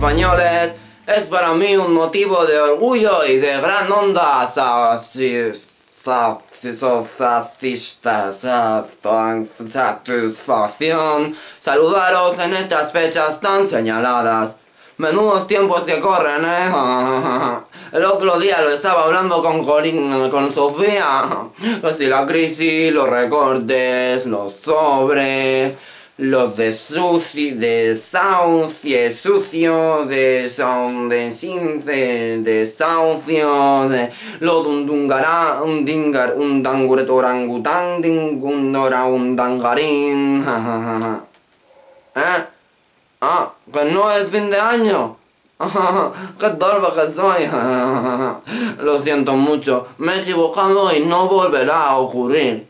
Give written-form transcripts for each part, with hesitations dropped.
españoles es para mí un motivo de orgullo y de gran onda satisfacción saludaros en estas fechas tan señaladas. Menudos tiempos que corren, El otro día lo estaba hablando con Sofía. Que si la crisis, los recortes, los sobres, los desahucios, los dangarín. Que no es fin de año. ¡Qué torpe que soy! Lo siento mucho, me he equivocado y no volverá a ocurrir.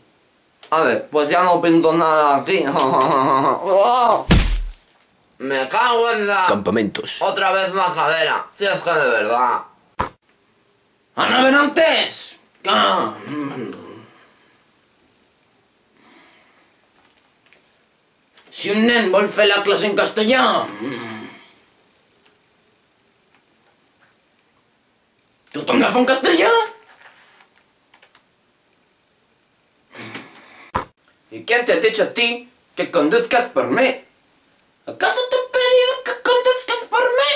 Vale, pues ya no pinto nada aquí. Me cago en la... Campamentos. Otra vez majadera, si es que de verdad. ¡Ana Benantes! Si un nen vol fer la clase en castellà... ¿Tothom la fa en castellà? ¿Y quién te ha dicho a ti que conduzcas por mí? ¿Acaso te he pedido que conduzcas por mí?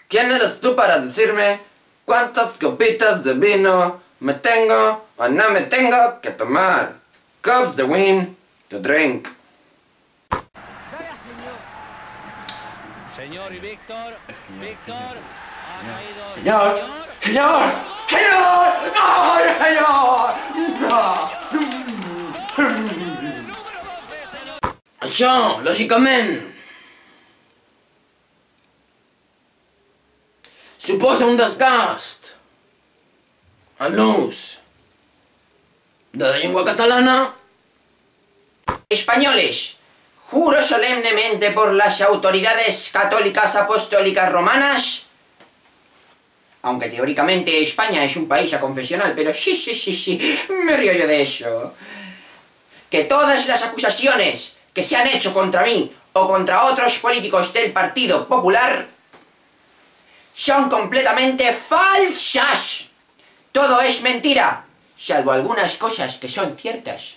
¿Quién eres tú para decirme cuántas copitas de vino me tengo o no me tengo que tomar? Cups de wine to drink. Señor y Víctor, ha caído... Señor, señor, señor, no, señor, no. Això, lògicament, suposa un desgast en l'ús de la llengua catalana. Españoles, juro solemnemente por las autoridades católicas apostólicas romanas, aunque teóricamente España es un país aconfesional, pero sí, me río yo de eso, que todas las acusaciones que se han hecho contra mí o contra otros políticos del Partido Popular son completamente falsas. Todo es mentira, salvo algunas cosas que son ciertas.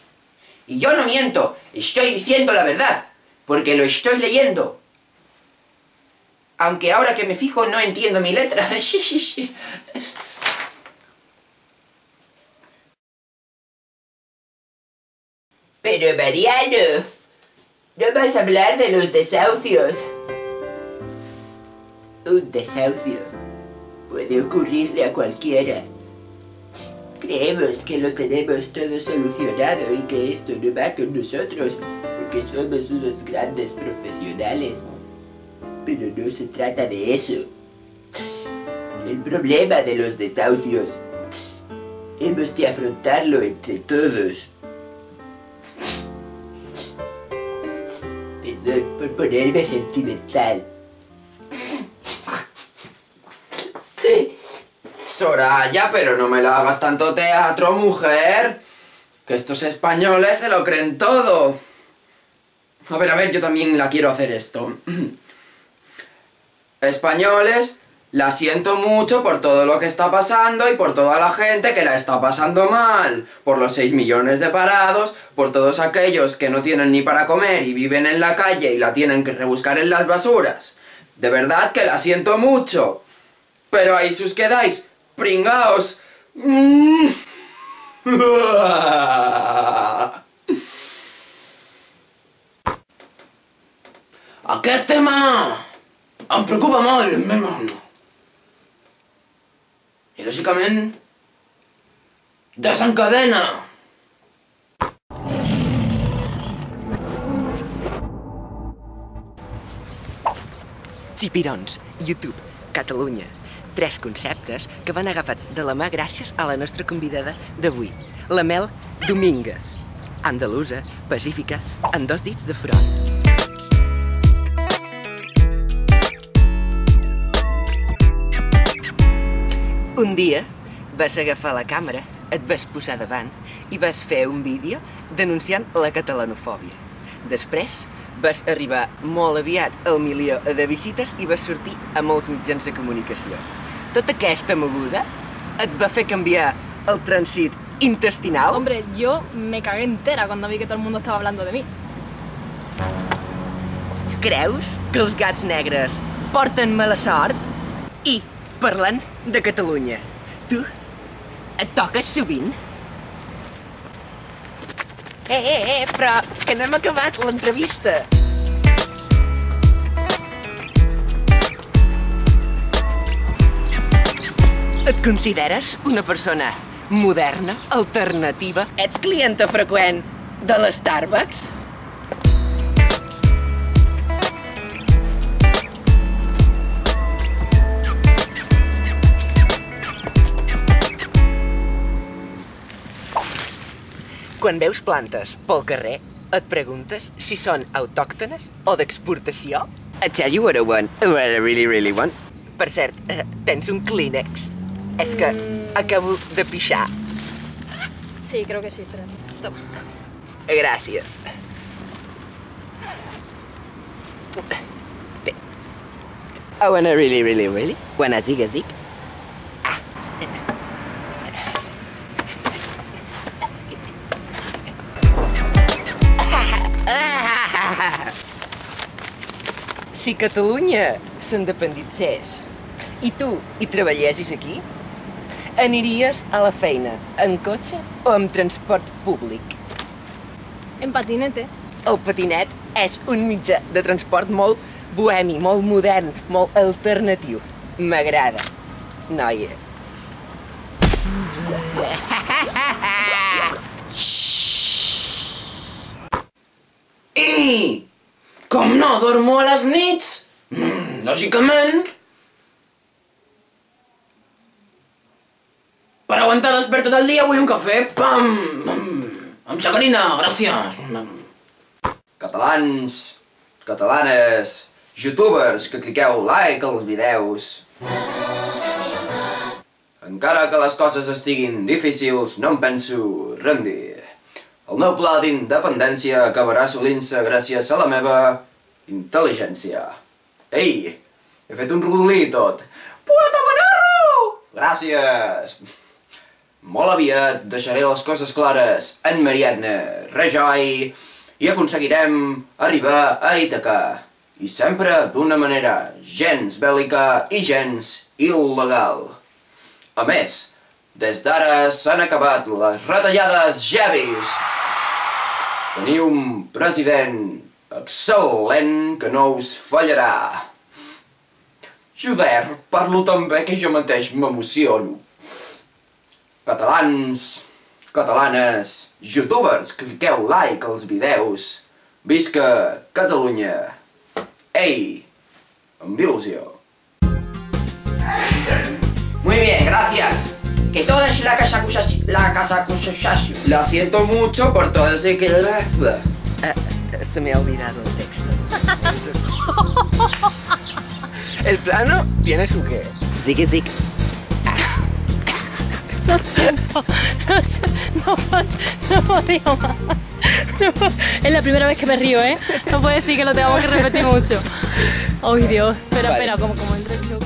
Y yo no miento, estoy diciendo la verdad, porque lo estoy leyendo. Aunque ahora que me fijo no entiendo mi letra. Sí. Pero Mariano, ¿no vas a hablar de los desahucios? Un desahucio puede ocurrirle a cualquiera. Creemos que lo tenemos todo solucionado y que esto no va con nosotros, porque somos unos grandes profesionales. Pero no se trata de eso. El problema de los desahucios hemos de afrontarlo entre todos. Perdón por ponerme sentimental. Soraya, pero no me lo hagas tanto teatro, mujer. Que estos españoles se lo creen todo. A ver, yo también la quiero hacer esto. Españoles, la siento mucho por todo lo que está pasando y por toda la gente que la está pasando mal. Por los 6 millones de parados, por todos aquellos que no tienen ni para comer y viven en la calle y la tienen que rebuscar en las basuras. De verdad que la siento mucho. Pero ahí sus quedáis, pringaos. Aquest tema em preocupa molt, meu hermano. I lògicament, desencadena. Xipirons, YouTube, Catalunya. 3 conceptes que van agafats de la mà gràcies a la nostra convidada d'avui, la Mel Domínguez. Andalusa, pacífica, amb 2 dits de front. Un dia vas agafar la càmera, et vas posar davant i vas fer un vídeo denunciant la catalanofòbia. Després vas arribar molt aviat al milió de visites i vas sortir a molts mitjans de comunicació. Tota aquesta moguda et va fer canviar el trànsit intestinal? Hombre, yo me cagué entera cuando vi que todo el mundo estaba hablando de mí. Creus que els gats negres porten mala sort? I, parlant de Catalunya, tu et toques sovint? Però que no hem acabat l'entrevista. Et consideres una persona moderna, alternativa? Ets clienta freqüent de l'Starbucks? Quan veus plantes pel carrer, et preguntes si són autòctones o d'exportació? I tell you what I want, what I really, really want. Per cert, tens un Kleenex? És que acabo de pixar. Sí, creo que sí, espera. Toma. Gràcies. I wanna really, really, really? Wanna zig a zig? Si Catalunya s'independitzés i tu hi treballessis aquí, aniries a la feina en cotxe o amb transport públic? En patinete. El patinet és un mitjà de transport molt bohemi, molt modern, molt alternatiu. M'agrada, noia. I com no dormo a les nits, lògicament, per aguantar despert tot el dia vull un cafè, pam, amb sacarina, gràcies. Catalans, catalanes, youtubers que cliqueu like als vídeos. Encara que les coses estiguin difícils, no em penso rendir. El meu pla d'independència acabarà assolint-se gràcies a la meva intel·ligència. Ei, he fet un rodolí i tot. Poeta Monarro! Gràcies! Molt aviat deixaré les coses clares en Mariadne Rajoy i aconseguirem arribar a Ítaca. I sempre d'una manera gens bèl·lica i gens il·legal. A més, des d'ara s'han acabat les retallades heavies. Teniu un president excel·lent que no us fallarà. Joder, parlo tan bé que jo mateix m'emociono. Catalans, catalanes, youtubers, cliqueu like als vídeos. Visca Catalunya. Ei, amb il·lusió. Muy bien, gracias. Que toda es la casa acusación. Lo siento mucho por todo ese que... Se me ha olvidado el texto. El plano tiene su qué. Zig zig. Lo siento, no podía más. Es la primera vez que me río, ¿eh? No puedo decir que lo tengamos que repetir mucho. Ay, Dios. Espera, como entre el choque.